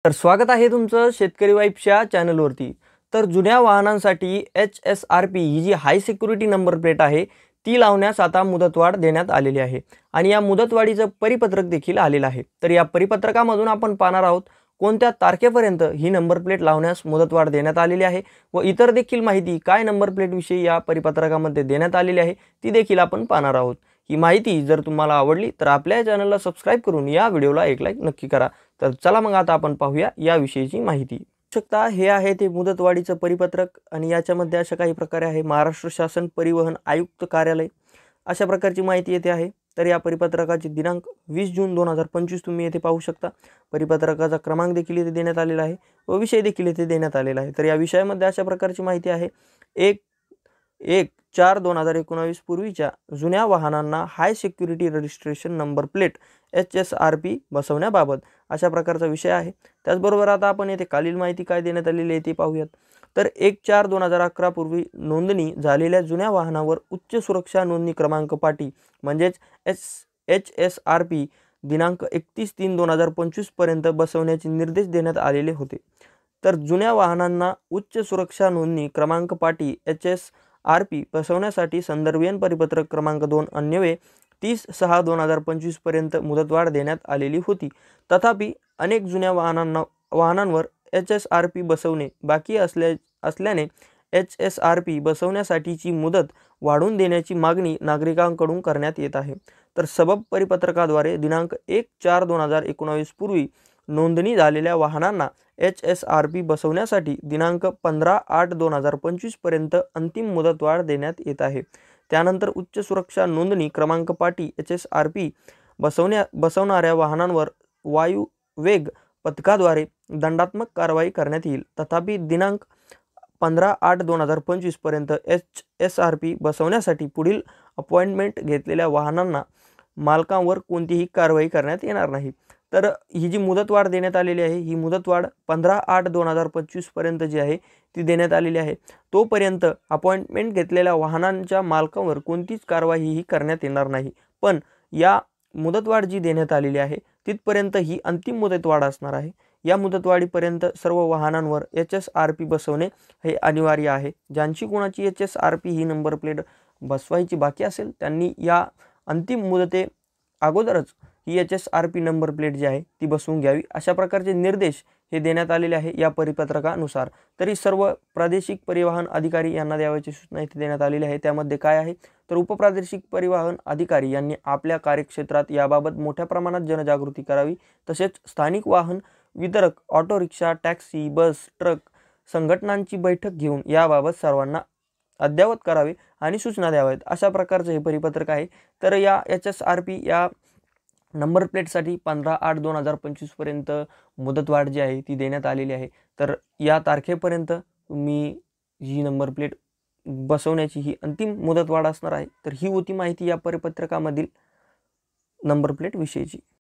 तर स्वागत आहे तुमचं शेतकरी वाईब्सच्या चॅनलवरती। तर जुन्या वाहनांसाठी HSRP ही जी हाय सिक्युरिटी नंबर प्लेट आहे ती लावण्यास आता मुदतवाढ देण्यात आलेली आहे आणि या मुदतवाढीचं परिपत्रक देखील आलेलं आहे। तर या परिपत्रकामधून आपण पाहणार आहोत कोणत्या तारखेपर्यंत ही नंबर प्लेट लावण्यास मुदतवाढ देण्यात आलेली आहे व इतर देखील माहिती काय नंबर प्लेट विषयी या परिपत्रकामध्ये देण्यात आलेली आहे ती देखील आपण पाहणार आहोत। ही माहिती जर तुम्हाला आवडली तर आपल्या चॅनलला सबस्क्राइब करून या व्हिडिओला एक लाईक नक्की करा। तर चला मग आता आपण पाहूया या विषयीची माहिती। शकता हे आहे ते मुदतवाढीचं परिपत्रक आणि याच्यामध्ये अशा काही प्रकारे आहे महाराष्ट्र शासन परिवहन आयुक्त कार्यालय अशा प्रकारची माहिती येते आहे। तर या परिपत्रकाचे दिनांक 20 जून 2025 तुम्ही येथे पाहू शकता। परिपत्रकाचा क्रमांक देखील इथे देण्यात आलेला आहे व विषय देखील इथे देण्यात आलेला आहे। तर या विषयामध्ये अशा प्रकारची माहिती आहे 1/4/2019 पूर्वीच्या जुन्या वाहनांना हाय security registration number plate HSRP बसवण्याबाबत अशा प्रकारचा विषय आहे। त्याचबरोबर आता आपण येथे खालील माहिती काय देण्यात आलेली आहे ते पाहूयात। तर 1/4/2011 पूर्वी नोंदणी झालेल्या जुन्या वाहनावर उच्च सुरक्षा नोंदणी क्रमांक पाटी म्हणजेच HSRP दिनांक 31/3/2025 पर्यंत बसवण्याचे निर्देश देण्यात आलेले होते। तर जुन्या वाहनांना उच्च सुरक्षा नोंदणी क्रमांक पाटी HSRP बसवण्यासाठी संदर्भीय परिपत्रक क्रमांक 2 अन्वये 30/6/2025 पर्यंत मुदतवाढ देण्यात आलेली होती। तथापि अनेक जुन्या वाहनांवर HSRP बसवणे बाकी असल्याने HSRP बसवण्यासाठीची मुदत वाढवून देण्याची मागणी नागरिकांकडून करण्यात येत आहे। तर सबब परिपत्रकाद्वारे दिनांक 1/4/2019 पूर्वी नोंदणी झालेल्या वाहनांना HSRP बसवण्यासाठी दिनांक 15/8/2025 पर्यंत अंतिम मुदतवाढ देण्यात येत आहे। त्यानंतर उच्च सुरक्षा नोंदणी क्रमांक पाटी HSRP बसवणाऱ्या वाहनांवर वायू वेग पथकाद्वारे दंडात्मक कारवाई करण्यात येईल। तथापि दिनांक 15/8/2025 पर्यंत HSRP बसवण्यासाठी पुढील अपॉइंटमेंट घेतलेल्या वाहनांना मालकांवर कोणतीही कारवाई करण्यात येणार नाही। तर ही जी मुदतवाढ देण्यात आलेली आहे ही मुदतवाढ 15/8/2025 पर्यंत जी आहे ती देण्यात आलेली आहे। तोपर्यंत अपॉइंटमेंट घेतलेल्या वाहनांच्या मालकांवर कोणतीच कारवाई ही करण्यात येणार नाही। पण या मुदतवाढ जी देण्यात आलेली आहे तिथपर्यंत ही अंतिम मुदतवाढ असणार आहे। या मुदतवाढीपर्यंत सर्व वाहनांवर HSRP बसवणे हे अनिवार्य आहे। ज्यांची कोणाची HSRP ही नंबर प्लेट बसवायची बाकी असेल त्यांनी या अंतिम मुदते अगोदरच ही HSRP नंबर प्लेट जी आहे ती बसवून घ्यावी अशा प्रकारचे निर्देश हे देण्यात आलेले आहे या परिपत्रकानुसार। तरी सर्व प्रादेशिक परिवहन अधिकारी यांना द्यावयाची सूचना इथे देण्यात आलेली आहे। त्यामध्ये काय आहे तर उपप्रादेशिक परिवहन अधिकारी यांनी आपल्या कार्यक्षेत्रात याबाबत मोठ्या प्रमाणात जनजागृती करावी। तसेच स्थानिक वाहन वितरक auto rickshaw taxi bus truck संघटनांची बैठक घेऊन याबाबत सर्वांना अद्ययावत करावे आणि सूचना द्याव्यात अशा प्रकारचे हे परिपत्रक आहे। तर या HSRP या नंबर प्लेटसाठी 15/8/2025 पर्यंत मुदतवाढ जी आहे ती देण्यात आलेली आहे। तर या तारखेपर्यंत तुम्ही ही नंबर प्लेट बसवण्याची ही अंतिम मुदतवाढ असणार आहे। तर ही होती माहिती या परिपत्रकामधील नंबर प्लेट विषयीची।